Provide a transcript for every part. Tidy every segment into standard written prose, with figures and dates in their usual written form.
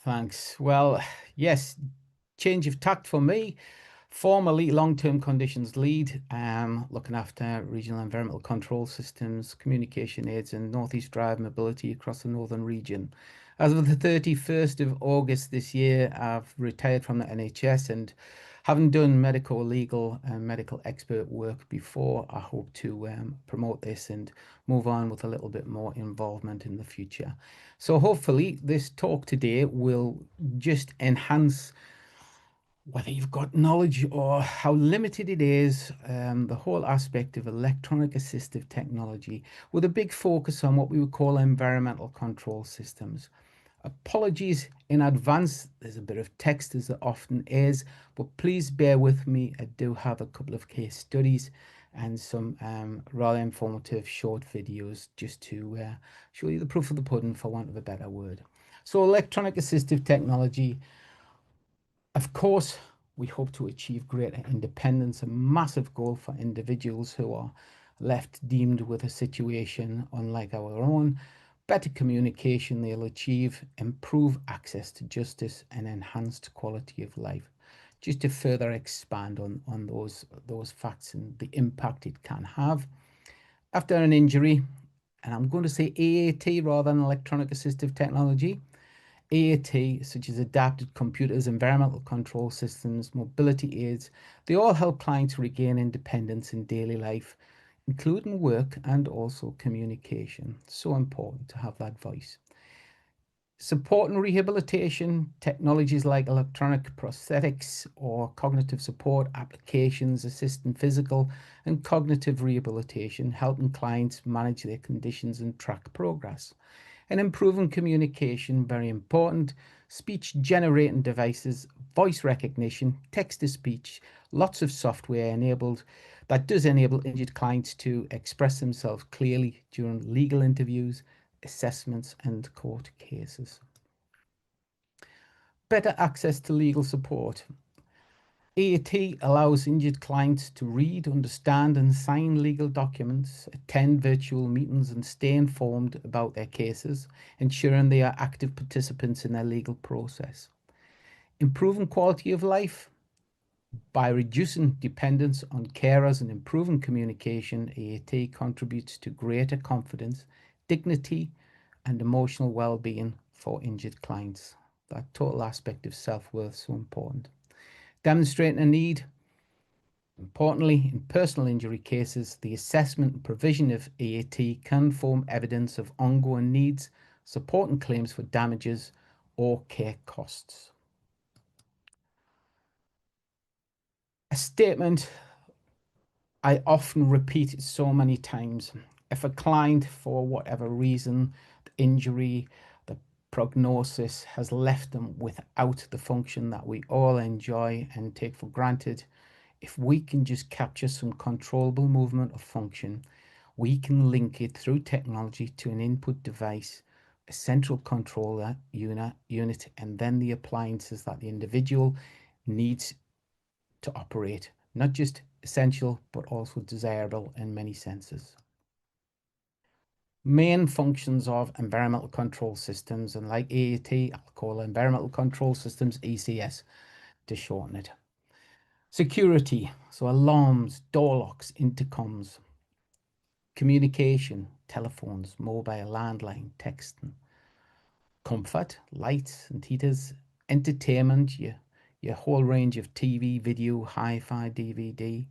Thanks. Well, yes, change of tact for me. Formerly long-term conditions lead, looking after regional environmental control systems, communication aids, and Northeast Drive mobility across the northern region. As of the 31st of August this year, I've retired from the NHS and having done medical, legal, and medical expert work before, I hope to promote this and move on with a little bit more involvement in the future. So hopefully this talk today will just enhance whether you've got knowledge or how limited it is, the whole aspect of electronic assistive technology with a big focus on what we would call environmental control systems. Apologies in advance, there's a bit of text as there often is, but please bear with me. I do have a couple of case studies and some rather informative short videos just to show you the proof of the pudding, for want of a better word. So electronic assistive technology, of course, we hope to achieve greater independence, a massive goal for individuals who are left deemed with a situation unlike our own. Better communication they'll achieve, improve access to justice and enhanced quality of life. Just to further expand on those facts and the impact it can have. After an injury, and I'm going to say EAT rather than electronic assistive technology, EAT, such as adapted computers, environmental control systems, mobility aids, they all help clients regain independence in daily life, including work and also communication. So important to have that voice. Support and rehabilitation, technologies like electronic prosthetics or cognitive support applications assist in physical and cognitive rehabilitation, helping clients manage their conditions and track progress. And improving communication, very important. Speech generating devices, voice recognition, text to speech, lots of software enabled that does enable injured clients to express themselves clearly during legal interviews, assessments, and court cases. Better access to legal support. EAT allows injured clients to read, understand, and sign legal documents, attend virtual meetings, and stay informed about their cases, ensuring they are active participants in their legal process. Improving quality of life. By reducing dependence on carers and improving communication, EAT contributes to greater confidence, dignity, and emotional well-being for injured clients. That total aspect of self-worth is so important. Demonstrating a need. Importantly, in personal injury cases, the assessment and provision of EAT can form evidence of ongoing needs, supporting claims for damages or care costs. A statement I often repeat so many times. If a client, for whatever reason, the injury, the prognosis has left them without the function that we all enjoy and take for granted, if we can just capture some controllable movement of function, we can link it through technology to an input device, a central controller unit, and then the appliances that the individual needs to operate, not just essential, but also desirable in many senses. Main functions of environmental control systems, and like EAT, I'll call environmental control systems ECS to shorten it. Security, so alarms, door locks, intercoms. Communication, telephones, mobile, landline, texting. Comfort, lights and heaters. Entertainment, your whole range of TV, video, hi-fi, DVD.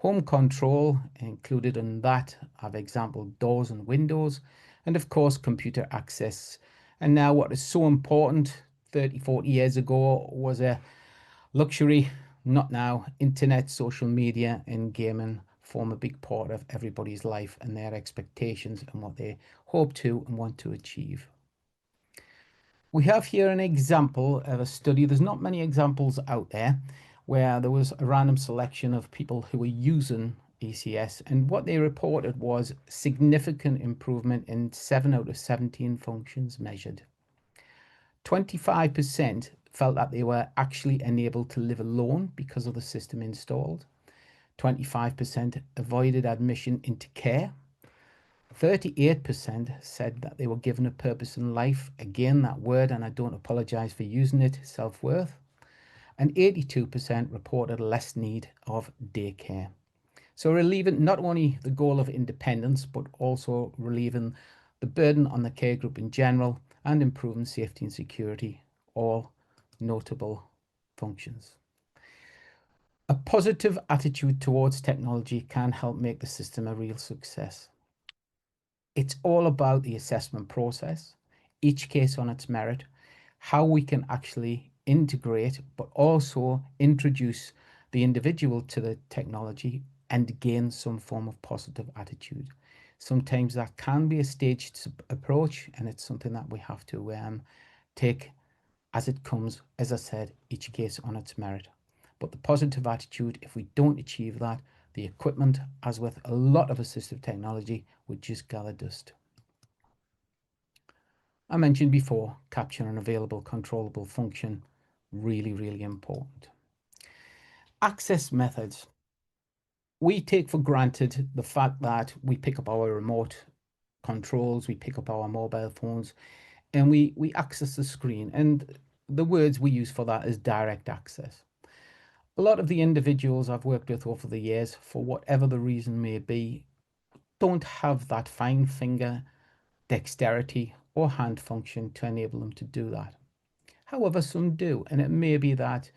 Home control, included in that, have example doors and windows, and of course computer access. And now what is so important 30, 40 years ago was a luxury, not now. Internet, social media, and gaming form a big part of everybody's life and their expectations and what they hope to and want to achieve. We have here an example of a study. There's not many examples out there where there was a random selection of people who were using ECS, and what they reported was significant improvement in 7 out of 17 functions measured. 25% felt that they were actually enabled to live alone because of the system installed. 25% avoided admission into care. 38% said that they were given a purpose in life. Again, that word, and I don't apologize for using it, self-worth. And 82% reported less need of daycare. So relieving not only the goal of independence, but also relieving the burden on the care group in general and improving safety and security, all notable functions. A positive attitude towards technology can help make the system a real success. It's all about the assessment process, each case on its merit, how we can actually integrate, but also introduce the individual to the technology and gain some form of positive attitude. Sometimes that can be a staged approach, and it's something that we have to take as it comes, as I said, each case on its merit. But the positive attitude, if we don't achieve that, the equipment, as with a lot of assistive technology, would just gather dust. I mentioned before, capture an available controllable function, really, really important. Access methods. We take for granted the fact that we pick up our remote controls, we pick up our mobile phones, and we access the screen. And the words we use for that is direct access. A lot of the individuals I've worked with over the years, for whatever the reason may be, don't have that fine finger dexterity or hand function to enable them to do that. However, some do, and it may be that,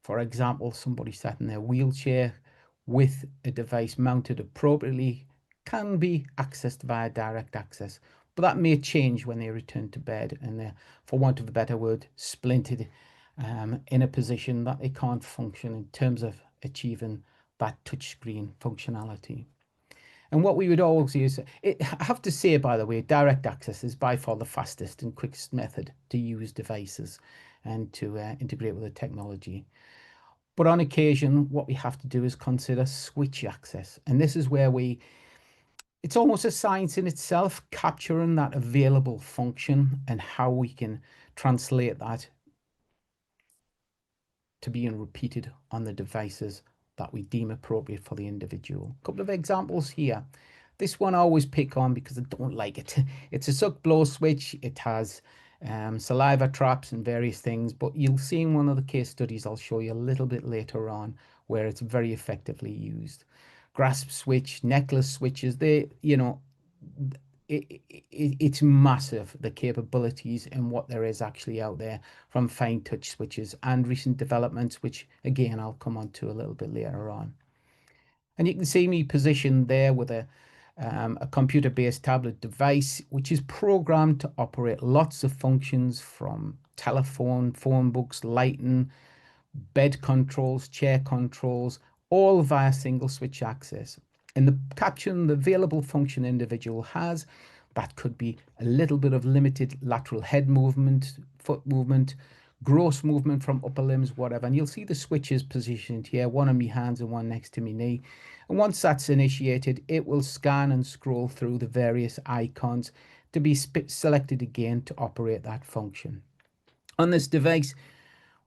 for example, somebody sat in their wheelchair with a device mounted appropriately can be accessed via direct access, but that may change when they return to bed and they're, for want of a better word, splintered in a position that they can't function in terms of achieving that touchscreen functionality. And what we would always use, I have to say, by the way, direct access is by far the fastest and quickest method to use devices and to integrate with the technology. But on occasion, what we have to do is consider switch access. And this is where it's almost a science in itself, capturing that available function and how we can translate that to being repeated on the devices that we deem appropriate for the individual. A couple of examples here. This one I always pick on because I don't like it. It's a suck blow switch. It has saliva traps and various things, but you'll see in one of the case studies I'll show you a little bit later on where it's very effectively used. Grasp switch, necklace switches, it's massive, the capabilities and what there is actually out there from fine touch switches and recent developments, which again I'll come on to a little bit later on. And you can see me positioned there with a computer-based tablet device, which is programmed to operate lots of functions from telephone, phone books, lighting, bed controls, chair controls, all via single switch access. And the capturing the available function the individual has, that could be a little bit of limited lateral head movement, foot movement, gross movement from upper limbs, whatever. And you'll see the switches positioned here, one on my hands and one next to my knee. And once that's initiated, it will scan and scroll through the various icons to be selected again to operate that function. On this device,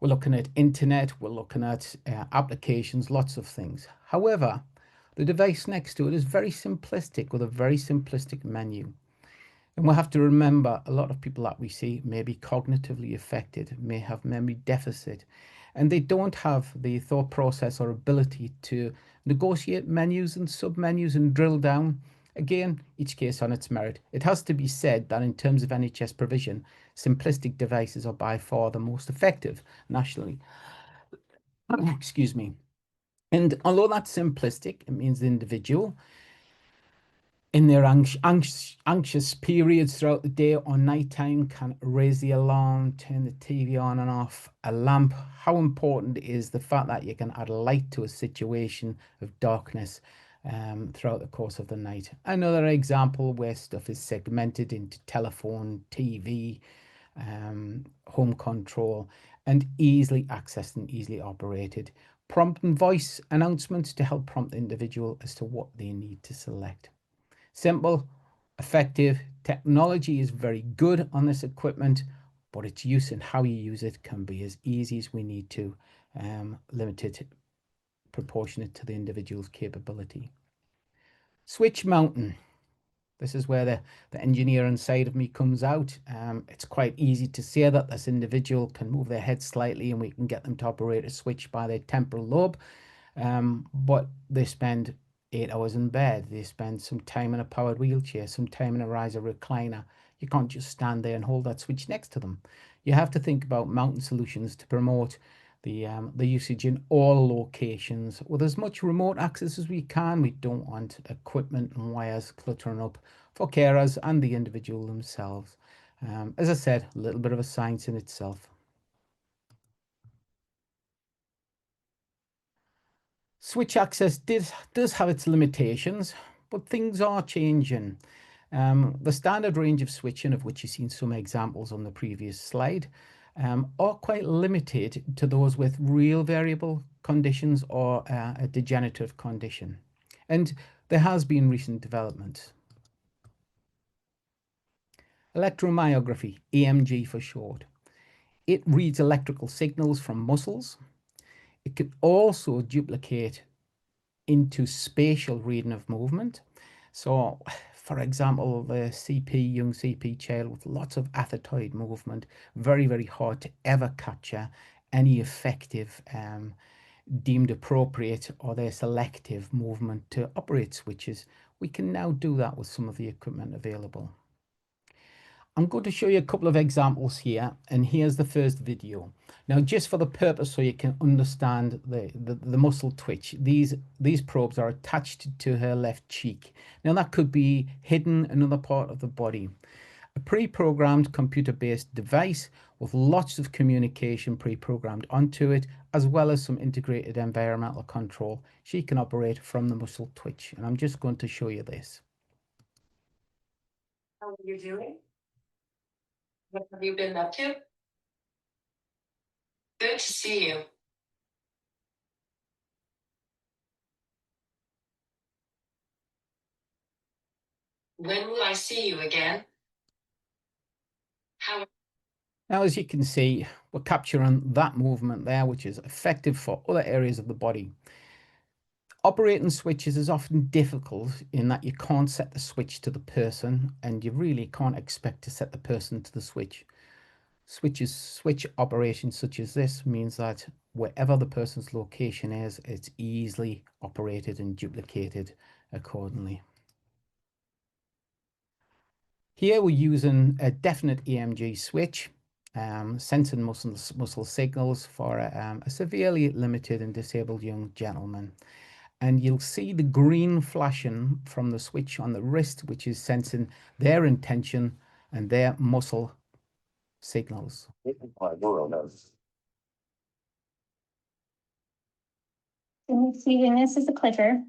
we're looking at internet, we're looking at applications, lots of things. However, the device next to it is very simplistic with a very simplistic menu. And we'll have to remember a lot of people that we see may be cognitively affected, may have memory deficit, and they don't have the thought process or ability to negotiate menus and sub-menus and drill down. Again, each case on its merit. It has to be said that in terms of NHS provision, simplistic devices are by far the most effective nationally. Excuse me. And although that's simplistic, it means the individual in their anxious periods throughout the day or nighttime can raise the alarm, turn the TV on and off, a lamp. How important is the fact that you can add light to a situation of darkness throughout the course of the night? Another example where stuff is segmented into telephone, TV, home control, and easily accessed and easily operated. Prompt and voice announcements to help prompt the individual as to what they need to select. Simple, effective. Technology is very good on this equipment, but its use and how you use it can be as easy as we need to, limited, proportionate to the individual's capability. Switch mounting. This is where the engineering side of me comes out. It's quite easy to say that this individual can move their head slightly and we can get them to operate a switch by their temporal lobe. But they spend 8 hours in bed. They spend some time in a powered wheelchair, some time in a riser recliner. You can't just stand there and hold that switch next to them. You have to think about mounting solutions to promote the usage in all locations with as much remote access as we can. We don't want equipment and wires cluttering up for carers and the individual themselves. As I said, a little bit of a science in itself. Switch access does have its limitations, but things are changing. The standard range of switching, of which you've seen some examples on the previous slide, are quite limited to those with real variable conditions or a degenerative condition. And there has been recent development. Electromyography, EMG for short. It reads electrical signals from muscles. It can also duplicate into spatial reading of movement. So, for example, the young CP child with lots of athetoid movement, very, very hard to ever capture any effective deemed appropriate or their selective movement to operate switches. We can now do that with some of the equipment available. I'm going to show you a couple of examples here, and here's the first video. Now, just for the purpose so you can understand the muscle twitch, these probes are attached to her left cheek. Now, that could be hidden in another part of the body. A pre-programmed computer-based device with lots of communication pre-programmed onto it, as well as some integrated environmental control. She can operate from the muscle twitch, and I'm just going to show you this. How are you doing? What have you been up to? Good to see you. When will I see you again? How? Now, as you can see, we're capturing that movement there, which is effective for other areas of the body. Operating switches is often difficult in that you can't set the switch to the person, and you really can't expect to set the person to the switch. Switch operations such as this means that wherever the person's location is, it's easily operated and duplicated accordingly. Here we're using a definite EMG switch, sensing muscle signals for a severely limited and disabled young gentleman. And you'll see the green flashing from the switch on the wrist, which is sensing their intention and their muscle signals. And this is the clicker,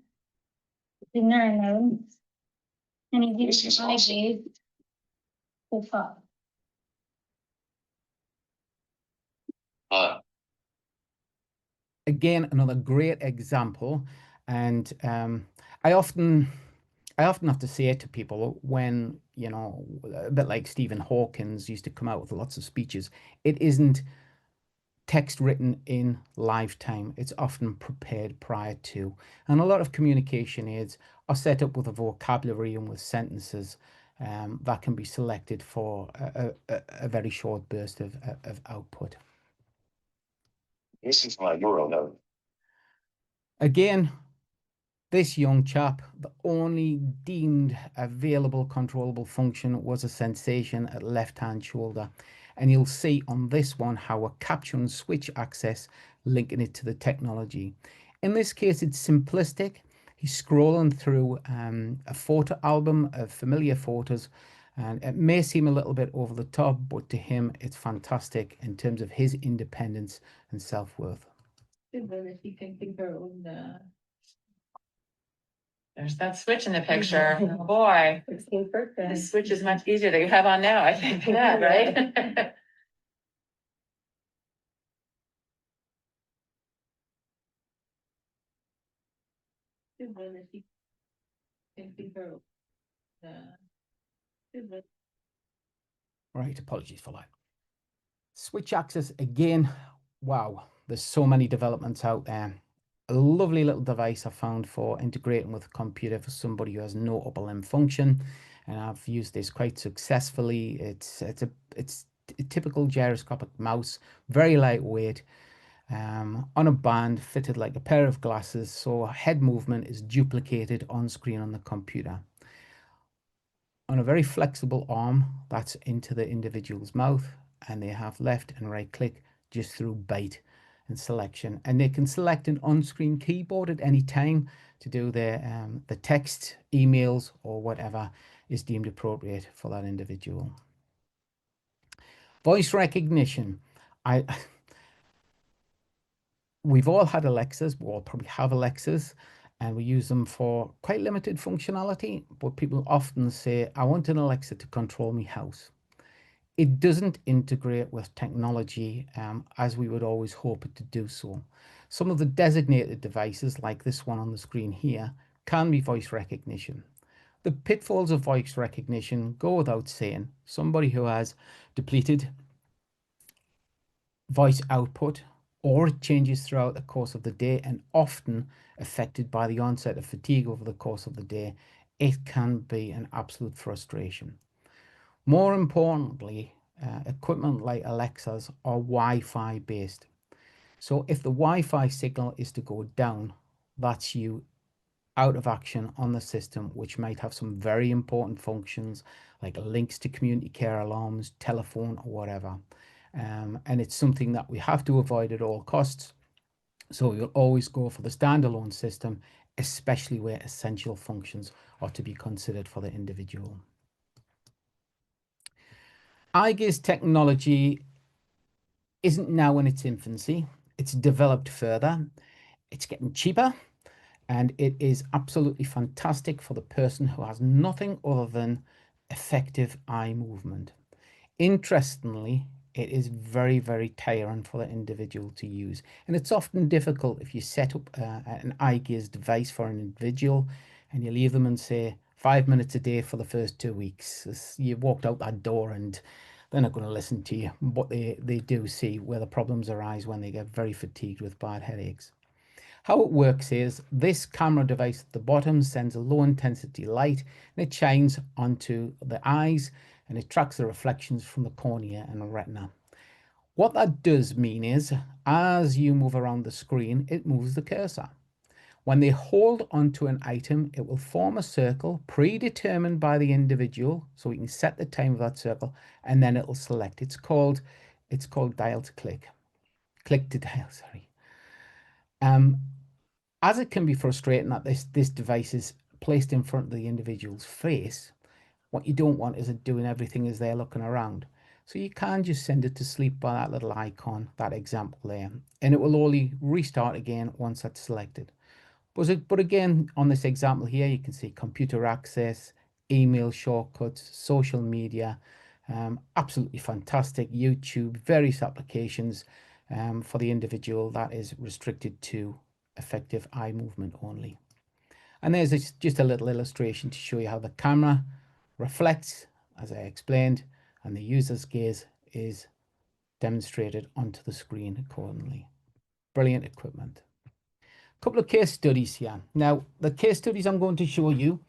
the neuron node, and it gives you IG full pop. Again, another great example, and I often have to say it to people when, you know, a bit like Stephen Hawkins used to come out with lots of speeches. It isn't text written in lifetime. It's often prepared prior to. And a lot of communication aids are set up with a vocabulary and with sentences that can be selected for a very short burst of output. This is my neural node. Again, this young chap, the only deemed available controllable function was a sensation at left-hand shoulder. And you'll see on this one how we're capturing switch access, linking it to the technology. In this case, it's simplistic. He's scrolling through a photo album of familiar photos, and it may seem a little bit over the top, but to him, it's fantastic in terms of his independence and self-worth. There's that switch in the picture. Oh, boy, this switch is much easier than you have on now, I think, for that, right? Right, apologies for that. Switch access again. Wow, there's so many developments out there. A lovely little device I found for integrating with a computer for somebody who has no upper limb function. and I've used this quite successfully. It's a typical gyroscopic mouse, very lightweight, on a band fitted like a pair of glasses, so head movement is duplicated on screen on the computer. On a very flexible arm that's into the individual's mouth, and they have left and right click just through bite and selection, and they can select an on-screen keyboard at any time to do the text, emails, or whatever is deemed appropriate for that individual. Voice recognition. We've all had Alexas, we all probably have Alexas, and we use them for quite limited functionality, but people often say, I want an Alexa to control my house. It doesn't integrate with technology as we would always hope it to do so. Some of the designated devices, like this one on the screen here, can be voice recognition. The pitfalls of voice recognition go without saying. Somebody who has depleted voice output, or it changes throughout the course of the day and often affected by the onset of fatigue over the course of the day, it can be an absolute frustration. More importantly, equipment like Alexas are Wi-Fi based. So if the Wi-Fi signal is to go down, that's you out of action on the system, which might have some very important functions like links to community care alarms, telephone, or whatever. And it's something that we have to avoid at all costs. So you'll always go for the standalone system, especially where essential functions are to be considered for the individual. Eye gaze technology isn't now in its infancy. It's developed further. It's getting cheaper, and it is absolutely fantastic for the person who has nothing other than effective eye movement. Interestingly, it is very, very tiring for the individual to use. And it's often difficult if you set up an eye gaze device for an individual and you leave them and say 5 minutes a day for the first 2 weeks. You've walked out that door and they're not going to listen to you. But they do see where the problems arise when they get very fatigued with bad headaches. How it works is this camera device at the bottom sends a low intensity light and it shines onto the eyes, and it tracks the reflections from the cornea and retina. What that does mean is as you move around the screen, it moves the cursor. When they hold onto an item, it will form a circle predetermined by the individual, so we can set the time of that circle, and then it will select. It's called dial to click. Click to dial, sorry. As it can be frustrating that this device is placed in front of the individual's face, what you don't want is it doing everything as they're looking around. So you can just send it to sleep by that little icon, that example there, and it will only restart again once that's selected. But again, on this example here, you can see computer access, email shortcuts, social media, absolutely fantastic, YouTube, various applications for the individual that is restricted to effective eye movement only. And there's just a little illustration to show you how the camera reflects, as I explained, and the user's gaze is demonstrated onto the screen accordingly. Brilliant equipment. A couple of case studies here. Now, the case studies I'm going to show you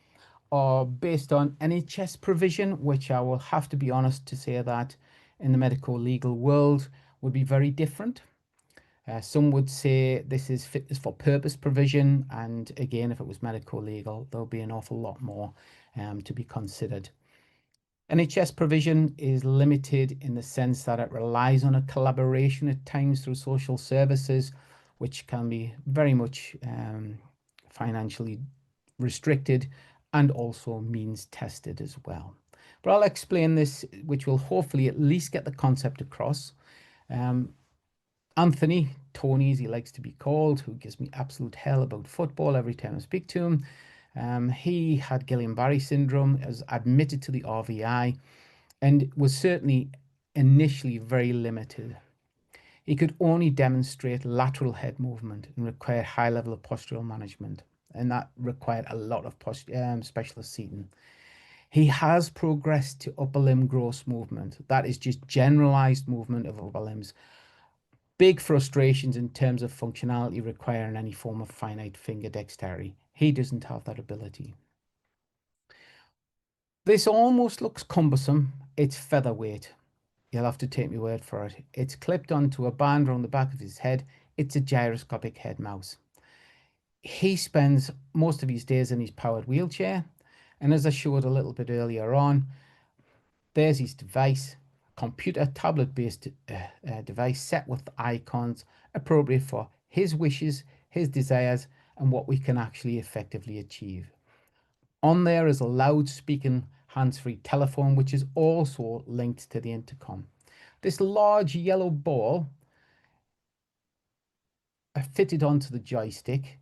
are based on NHS provision, which I will have to be honest to say that in the medico-legal world would be very different. Some would say this is fitness for purpose provision, and again, if it was medico-legal, there'll be an awful lot more to be considered. NHS provision is limited in the sense that it relies on a collaboration at times through social services, which can be very much financially restricted and also means tested as well. But I'll explain this, which will hopefully at least get the concept across. Anthony, Tony as he likes to be called, who gives me absolute hell about football every time I speak to him. He had Guillain-Barré syndrome, was admitted to the RVI, and was certainly initially very limited. He could only demonstrate lateral head movement and required high level of postural management, and that required a lot of specialist seating. He has progressed to upper limb gross movement. That is just generalized movement of upper limbs. Big frustrations in terms of functionality requiring any form of finite finger dexterity. He doesn't have that ability. This almost looks cumbersome. It's featherweight. You'll have to take my word for it. It's clipped onto a band around the back of his head. It's a gyroscopic head mouse. He spends most of his days in his powered wheelchair. And as I showed a little bit earlier on, there's his device, computer tablet-based device set with icons appropriate for his wishes, his desires, and what we can actually effectively achieve. On there is a loud-speaking hands-free telephone, which is also linked to the intercom. This large yellow ball fitted onto the joystick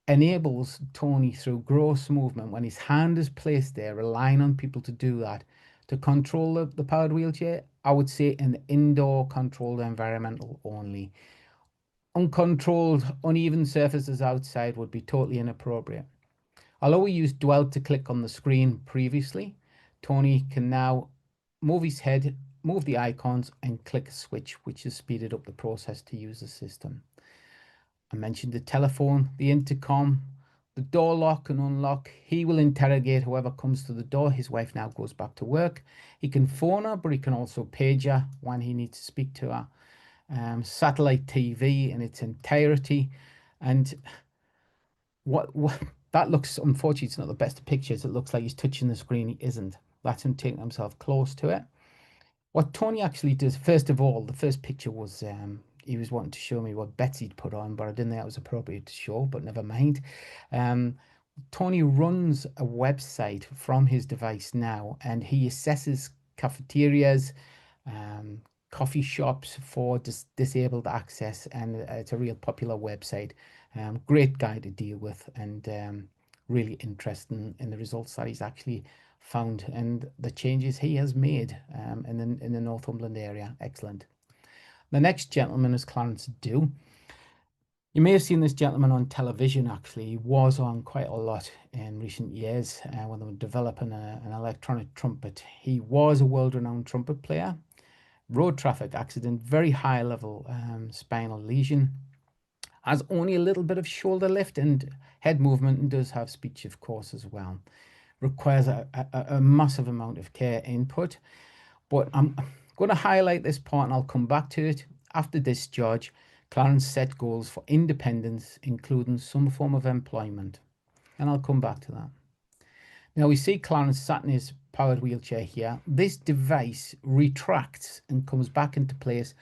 enables Tony, through gross movement, when his hand is placed there, relying on people to do that, to control the powered wheelchair. I would say in the indoor controlled environmental only. Uncontrolled, uneven surfaces outside would be totally inappropriate. Although we used dwell to click on the screen previously, Tony can now move his head, move the icons, and click a switch, which has speeded up the process to use the system. I mentioned the telephone, the intercom, the door lock and unlock. He will interrogate whoever comes to the door. His wife now goes back to work. He can phone her, but he can also page her when he needs to speak to her. Satellite TV in its entirety. And what that looks, unfortunately, it's not the best of pictures. It looks like he's touching the screen. He isn't. That's him taking himself close to it. What Tony actually does, first of all, the first picture was he was wanting to show me what Betsy'd put on, but I didn't think that was appropriate to show, but never mind. Tony runs a website from his device now, and he assesses cafeterias, coffee shops for disabled access, and it's a real popular website. Great guy to deal with, and really interesting in the results that he's actually found and the changes he has made in the Northumberland area. Excellent. The next gentleman is Clarence Dew. You may have seen this gentleman on television. Actually, he was on quite a lot in recent years when they were developing an electronic trumpet. He was a world-renowned trumpet player. Road traffic accident, very high level spinal lesion. Has only a little bit of shoulder lift and head movement, and does have speech, of course, as well. Requires a massive amount of care input. But I'm going to highlight this part, and I'll come back to it. After discharge, Clarence set goals for independence, including some form of employment. And I'll come back to that. Now we see Clarence sat in his powered wheelchair here. This device retracts and comes back into place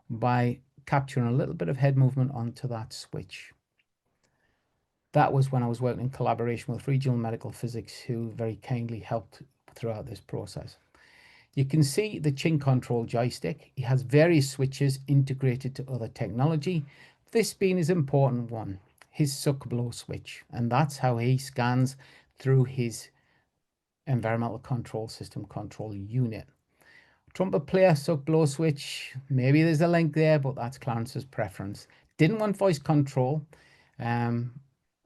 by capturing a little bit of head movement onto that switch. That was when I was working in collaboration with Regional Medical Physics, who very kindly helped throughout this process. You can see the chin control joystick. It has various switches integrated to other technology. This being his important one, his suck blow switch. And that's how he scans through his environmental control system control unit. Trumpet player, suck blow switch. Maybe there's a link there, but that's Clarence's preference. Didn't want voice control.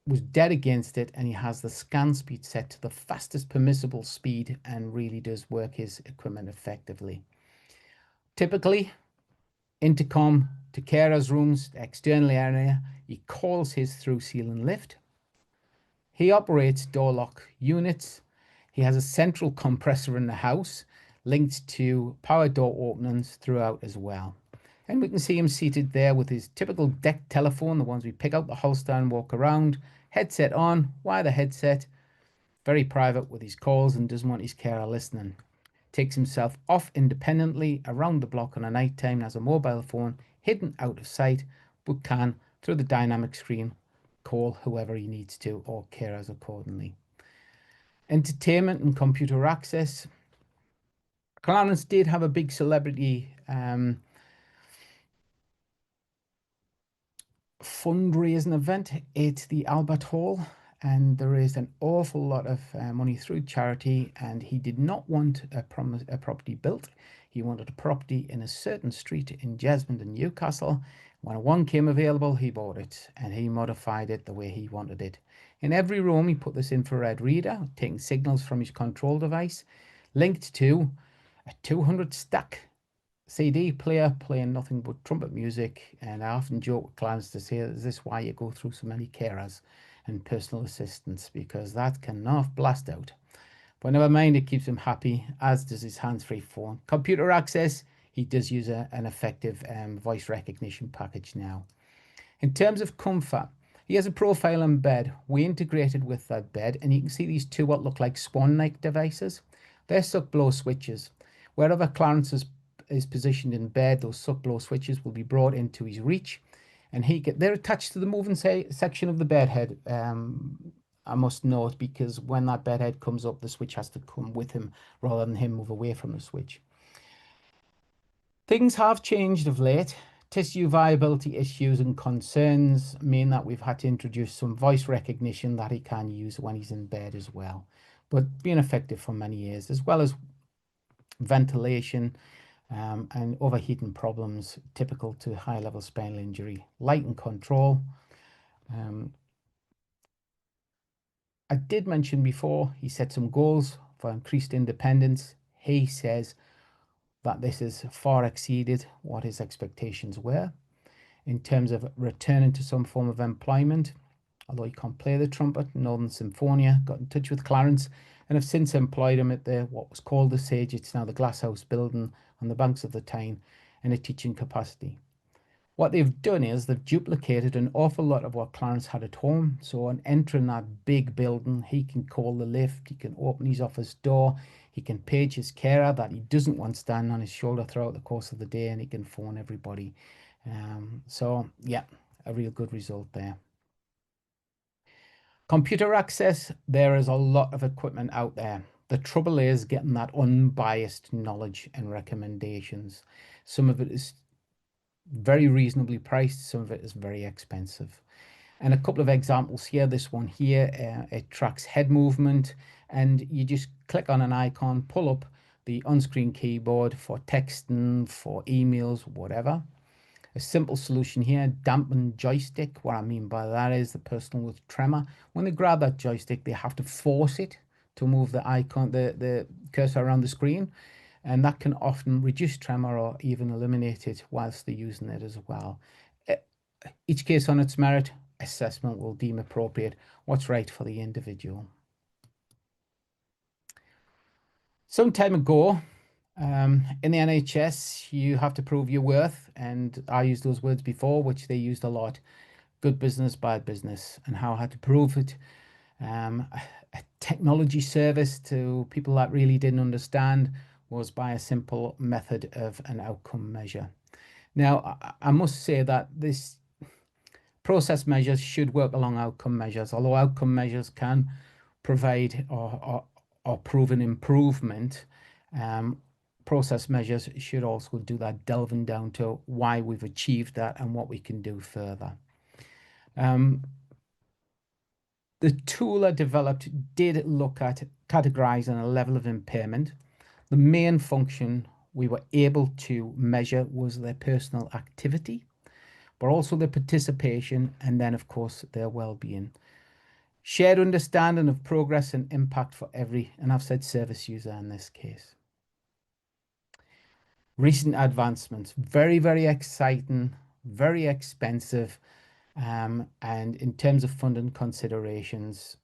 Was dead against it, and he has the scan speed set to the fastest permissible speed and really does work his equipment effectively. Typically, intercom to carers' rooms, external area. He calls his through ceiling lift. He operates door lock units. He has a central compressor in the house linked to power door openings throughout as well. And we can see him seated there with his typical deck telephone, the ones we pick out the holster and walk around. Headset on. Why the headset? Very private with his calls and doesn't want his carer listening. Takes himself off independently around the block on a night time and has a mobile phone hidden out of sight, but can, through the dynamic screen, call whoever he needs to or carers accordingly. Entertainment and computer access. Clarence did have a big celebrity fundraising event at the Albert Hall, and there is an awful lot of money through charity, and he did not want a property built. He wanted a property in a certain street in Jesmond and Newcastle. When one came available, he bought it, and he modified it the way he wanted it. In every room, he put this infrared reader, taking signals from his control device, linked to a 200 stack CD player playing nothing but trumpet music. And I often joke with clients to say, is this why you go through so many carers and personal assistants? Because that can not blast out. But never mind, it keeps him happy, as does his hands-free phone. Computer access, he does use an effective voice recognition package now. In terms of comfort, he has a profile in bed. We integrated with that bed, and you can see these two what look like swan-like devices. They're suck-blow switches. Wherever Clarence is positioned in bed, those suck-blow switches will be brought into his reach, and they're attached to the moving section of the bed head. I must note, because when that bed head comes up, the switch has to come with him rather than him move away from the switch. Things have changed of late. Tissue viability issues and concerns mean that we've had to introduce some voice recognition that he can use when he's in bed as well, but been effective for many years, as well as ventilation and overheating problems typical to high-level spinal injury. Light and control. I did mention before, he set some goals for increased independence. He says that this has far exceeded what his expectations were in terms of returning to some form of employment. Although he can't play the trumpet, Northern Symphonia got in touch with Clarence and have since employed him at what was called the Sage. It's now the Glasshouse building on the banks of the Tyne in a teaching capacity. What they've done is they've duplicated an awful lot of what Clarence had at home. So on entering that big building, he can call the lift, he can open his office door, he can page his carer that he doesn't want standing on his shoulder throughout the course of the day, and he can phone everybody. So yeah, a real good result there. Computer access, there is a lot of equipment out there. The trouble is getting that unbiased knowledge and recommendations. Some of it is very reasonably priced, some of it is very expensive. And a couple of examples here. This one here, it tracks head movement, and you just click on an icon, pull up the on-screen keyboard for texting, for emails, whatever. A simple solution here, dampen joystick. What I mean by that is the person with tremor, when they grab that joystick, they have to force it to move the icon, the cursor around the screen. And that can often reduce tremor or even eliminate it whilst they're using it as well. Each case on its merit, assessment will deem appropriate what's right for the individual. Some time ago, in the NHS, you have to prove your worth, and I used those words before, which they used a lot. Good business, bad business, and how I had to prove it. A technology service to people that really didn't understand was by a simple method of an outcome measure. Now, I must say that this process measures should work along outcome measures, although outcome measures can provide or prove an improvement. Process measures should also do that, delving down to why we've achieved that and what we can do further. The tool I developed did look at categorizing a level of impairment. The main function we were able to measure was their personal activity, but also their participation, and then of course their well-being. Shared understanding of progress and impact for every, and I've said service user in this case. Recent advancements, very, very exciting, very expensive, and in terms of funding considerations,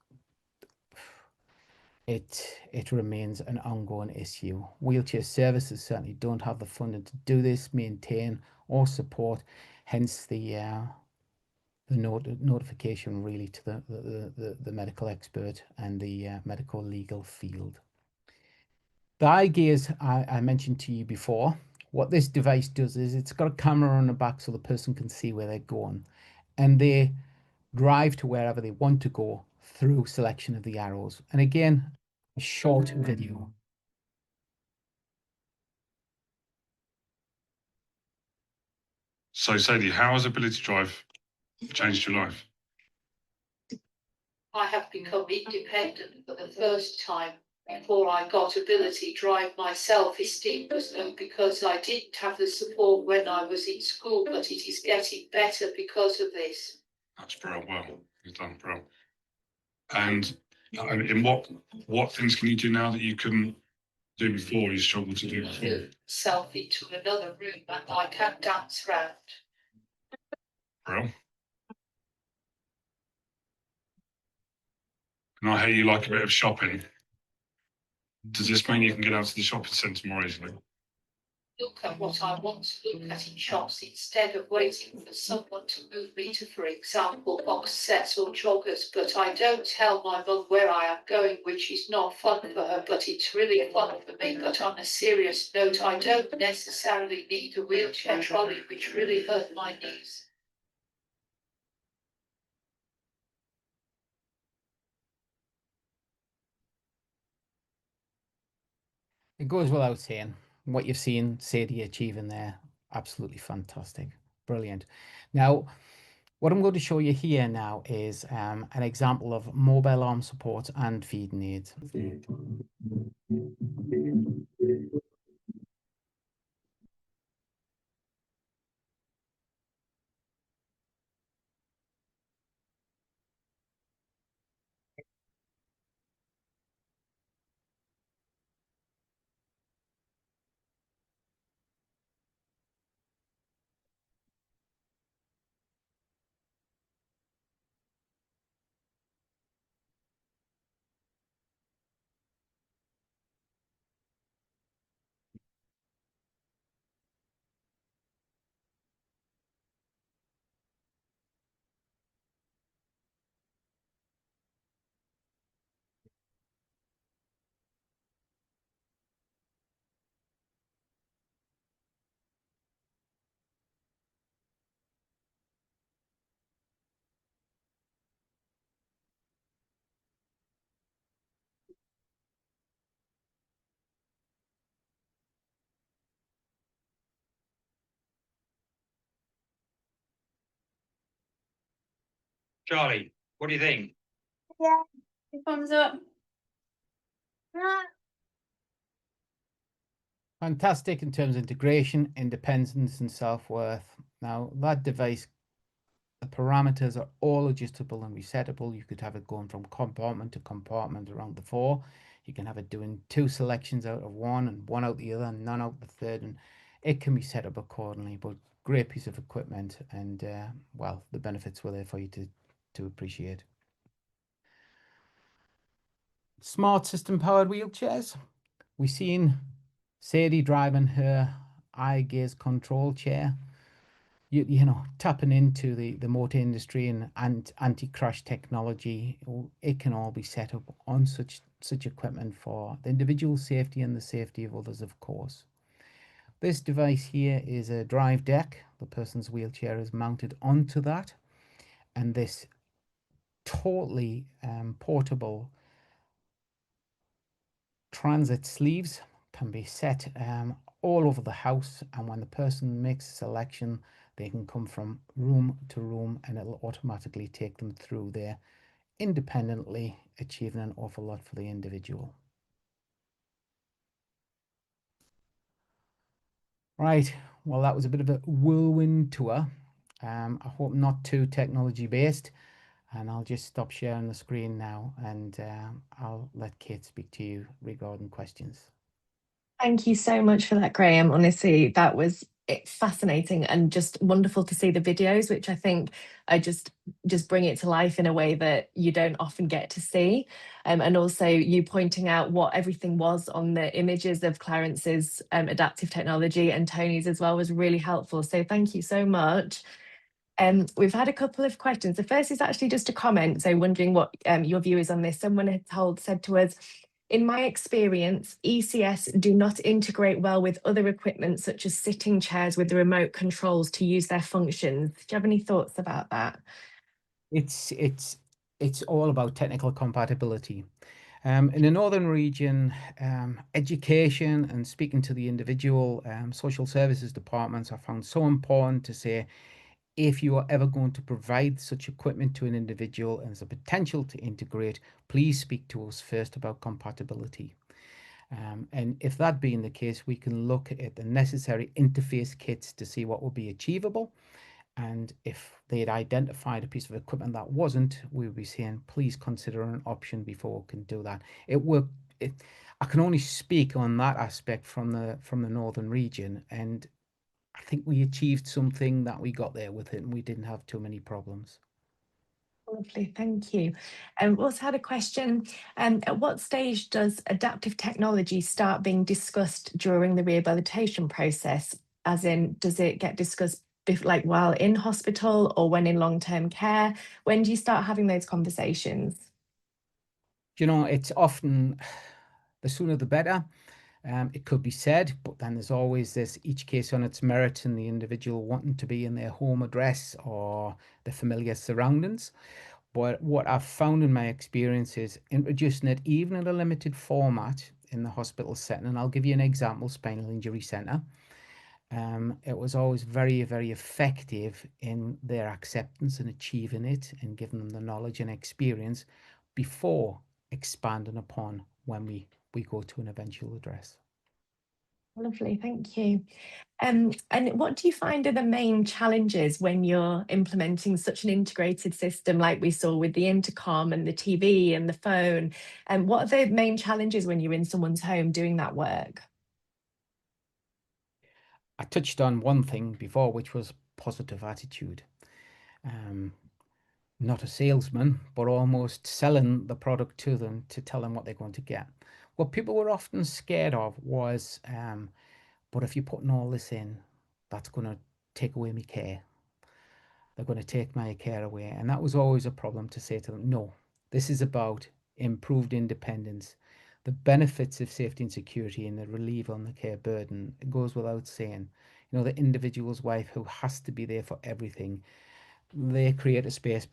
it remains an ongoing issue. Wheelchair services certainly don't have the funding to do this, maintain, or support, hence the notification really to the medical expert and the medico-legal field. The eye gaze I mentioned to you before, what this device does is it's got a camera on the back so the person can see where they're going, and they drive to wherever they want to go through selection of the arrows. And again, a short video. So Sadie, how has Ability Drive changed your life? I have become independent for the first time. Before I got Ability Drive, my self-esteem was low because I didn't have the support when I was in school, but it is getting better because of this. That's brilliant. Well, you've done brilliant. And in what things can you do now that you couldn't do before, you struggled to do before? Self into another room and I can dance round. Brilliant. And I hear you like a bit of shopping. Does this mean you can get out to the shopping centre more easily? Look at what I want to look at in shops instead of waiting for someone to move me to, for example, box sets or joggers. But I don't tell my mum where I am going, which is not fun for her, but it's really fun for me. But on a serious note, I don't necessarily need a wheelchair trolley, which really hurt my knees. It goes without saying, what you've seen Sadie achieving there, absolutely fantastic, brilliant. Now, what I'm going to show you here now is an example of mobile arm support and feeding aids. Charlie, what do you think? Yeah. Thumbs up. Fantastic in terms of integration, independence, and self-worth. Now, that device, the parameters are all adjustable and resettable. You could have it going from compartment to compartment around the four. You can have it doing 2 selections out of one and 1 out the other and none out the third, and it can be set up accordingly. But great piece of equipment, and well, the benefits were there for you to appreciate. Smart system powered wheelchairs. We've seen Sadie driving her eye gaze control chair. You know, tapping into the motor industry and anti-crash technology. It can all be set up on such equipment for the individual safety and the safety of others, of course. This device here is a drive deck. The person's wheelchair is mounted onto that, and this totally portable transit sleeves can be set all over the house, and when the person makes a selection, they can come from room to room and it'll automatically take them through there independently, achieving an awful lot for the individual. Right, well, that was a bit of a whirlwind tour. I hope not too technology based, and I'll just stop sharing the screen now, and I'll let Kate speak to you regarding questions. Thank you so much for that, Graeme. Honestly, that was fascinating and just wonderful to see the videos, which I think are just bring it to life in a way that you don't often get to see. And also you pointing out what everything was on the images of Clarence's adaptive technology and Tony's as well was really helpful. So thank you so much. We've had a couple of questions. The first is actually just a comment. So wondering what your view is on this. Someone had said to us, in my experience, ECS do not integrate well with other equipment such as sitting chairs with the remote controls to use their functions. Do you have any thoughts about that? It's all about technical compatibility. In the northern region, education and speaking to the individual social services departments are found so important to say, if you are ever going to provide such equipment to an individual and there's a potential to integrate, please speak to us first about compatibility. And if that being the case, we can look at the necessary interface kits to see what will be achievable. And if they had identified a piece of equipment that wasn't, we would be saying, please consider an option before we can do that. I can only speak on that aspect from the northern region, and I think we achieved something that we got there with it, and we didn't have too many problems. Lovely, thank you. We also had a question, at what stage does adaptive technology start being discussed during the rehabilitation process? As in, does it get discussed like while in hospital or when in long-term care? When do you start having those conversations? You know, it's often the sooner the better. It could be said, but then there's always this each case on its merit and the individual wanting to be in their home address or the familiar surroundings. But what I've found in my experience is introducing it even in a limited format in the hospital setting. And I'll give you an example, spinal injury centre. It was always very, very effective in their acceptance and achieving it and giving them the knowledge and experience before expanding upon when we go to an eventual address. Lovely, thank you. And what do you find are the main challenges when you're implementing such an integrated system like we saw with the intercom and the TV and the phone? And what are the main challenges when you're in someone's home doing that work? I touched on one thing before, which was positive attitude. Not a salesman, but almost selling the product to them to tell them what they're going to get. What people were often scared of was, but if you're putting all this in, that's going to take away my care. They're going to take my care away. And that was always a problem to say to them, no, this is about improved independence. The benefits of safety and security and the relief on the care burden, it goes without saying. You know, the individual's wife who has to be there for everything, they create a space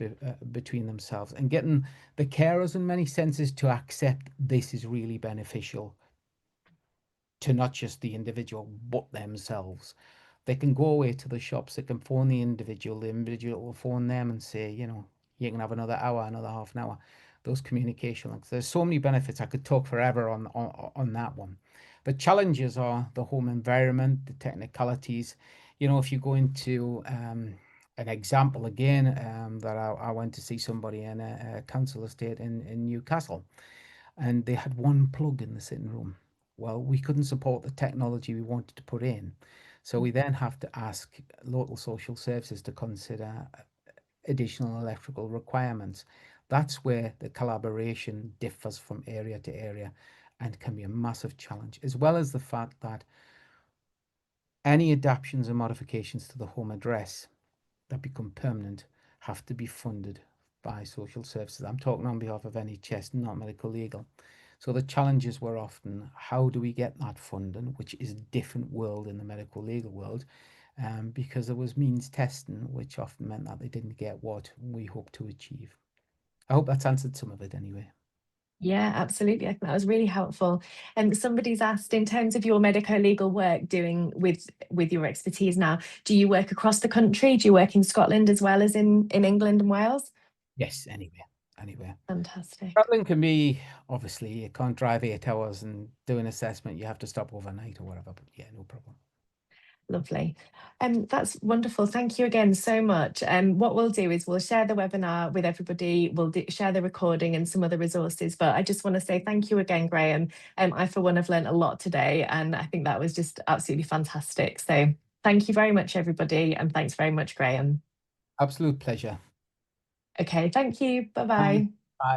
between themselves, and getting the carers in many senses to accept this is really beneficial to not just the individual but themselves. They can go away to the shops, they can phone the individual will phone them and say, you know, you can have another hour, another half an hour. Those communication links, there's so many benefits. I could talk forever on that one. The challenges are the home environment, the technicalities. You know, if you go into an example again, that I went to see somebody in a council estate in Newcastle, and they had one plug in the sitting room. Well, we couldn't support the technology we wanted to put in. So we then have to ask local social services to consider additional electrical requirements. That's where the collaboration differs from area to area and can be a massive challenge, as well as the fact that any adaptations and modifications to the home address that become permanent have to be funded by social services. I'm talking on behalf of NHS, not medico-legal. So the challenges were often, how do we get that funding, which is a different world in the medical legal world, because there was means testing, which often meant that they didn't get what we hoped to achieve. I hope that's answered some of it anyway. Yeah, absolutely. I think that was really helpful. And somebody's asked, in terms of your medico-legal work doing with your expertise now, do you work across the country? Do you work in Scotland as well as in England and Wales? Yes, anywhere. Fantastic. Traveling can be, obviously, you can't drive 8 hours and do an assessment. You have to stop overnight or whatever, but yeah, no problem. Lovely. That's wonderful. Thank you again so much. What we'll do is we'll share the webinar with everybody. We'll share the recording and some other resources. But I just want to say thank you again, Graeme. I, for one, have learned a lot today, and I think that was just absolutely fantastic. So thank you very much, everybody. And thanks very much, Graeme. Absolute pleasure. Okay, thank you. Bye-bye. Bye. Bye.